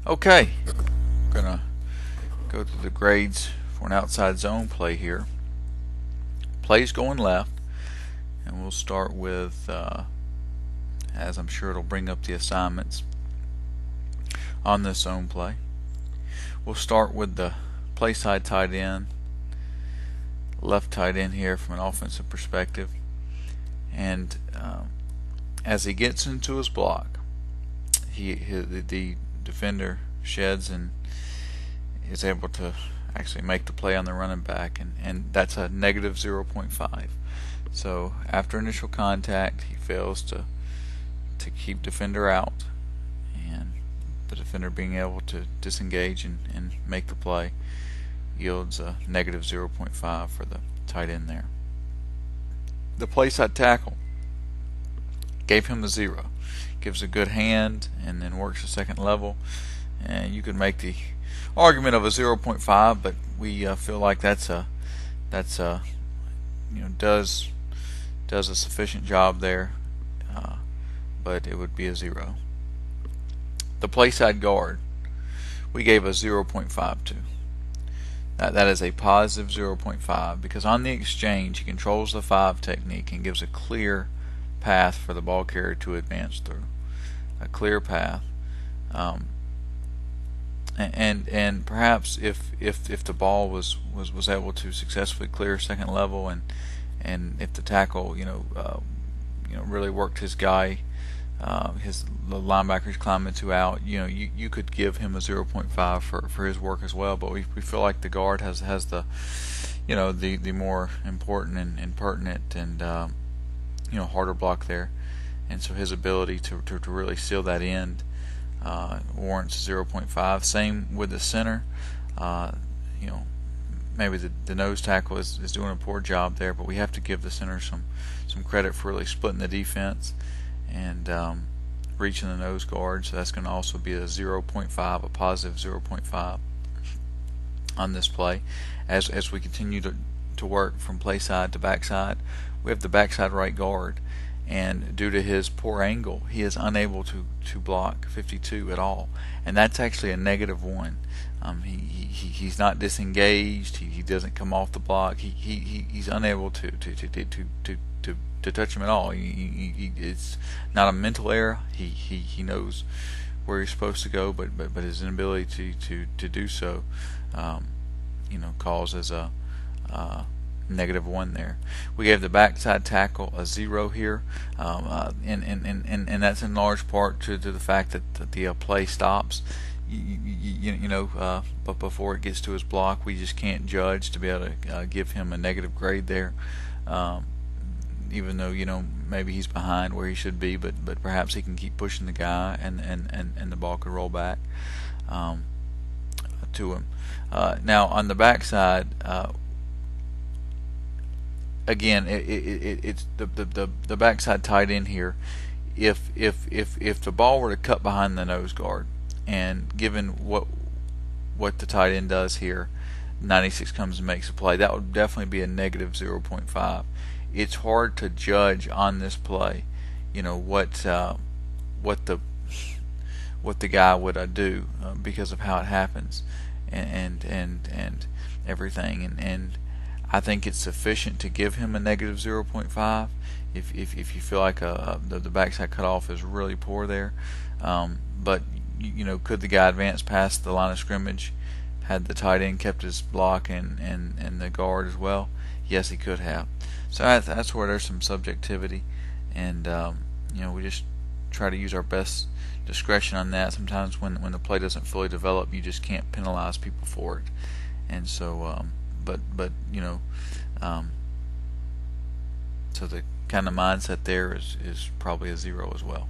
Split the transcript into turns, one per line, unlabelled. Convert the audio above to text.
Okay, we're gonna go through the grades for an outside zone play here. Play's going left, and we'll start with, as I'm sure it'll bring up the assignments on this zone play. We'll start with the play side tight end, left tight end here from an offensive perspective, and as he gets into his block, the defender sheds and is able to actually make the play on the running back, and that's a negative 0.5. So after initial contact, he fails to keep defender out, and the defender being able to disengage and make the play yields a negative 0.5 for the tight end there. The play side tackle gave him a 0. Gives a good hand and then works the second level, and you could make the argument of a 0.5, but we feel like that's a does a sufficient job there, but it would be a 0. The play side guard we gave a 0.5 to. That is a positive 0.5 because on the exchange he controls the 5 technique and gives a clear path for the ball carrier to advance through. A clear path, and perhaps if the ball was able to successfully clear second level, and if the tackle really worked his guy, the linebackers climbing 2 out, you could give him a 0.5 for his work as well. But we feel like the guard has the the more important and pertinent and harder block there. And so his ability to really seal that end warrants 0.5. Same with the center. Maybe the nose tackle is doing a poor job there, but we have to give the center some credit for really splitting the defense and reaching the nose guard. So that's going to also be a 0.5, a positive 0.5 on this play. As we continue to work from play side to backside, we have the backside right guard. And due to his poor angle, he is unable to block 52 at all, and that's actually a negative 1. He's not disengaged. He doesn't come off the block. He's unable to touch him at all. It's not a mental error. He knows where he's supposed to go, but his inability to do so, causes a negative 1 there. We gave the backside tackle a 0 here, and that's in large part to the fact that the play stops. But before it gets to his block, we just can't judge to be able to give him a negative grade there. Even though maybe he's behind where he should be, but perhaps he can keep pushing the guy, and the ball could roll back to him. Now on the backside. Again, it's the backside tight end here. If the ball were to cut behind the nose guard, and given what the tight end does here, 96 comes and makes a play, that would definitely be a negative 0.5. It's hard to judge on this play, what the guy would do because of how it happens, and everything, and I think it's sufficient to give him a negative 0.5 if you feel like the backside cutoff is really poor there. But could the guy advance past the line of scrimmage had the tight end kept his block and the guard as well? Yes, he could have. So that's where there's some subjectivity, and we just try to use our best discretion on that. Sometimes when the play doesn't fully develop, you just can't penalize people for it, and so. So the kind of mindset there is probably a 0 as well.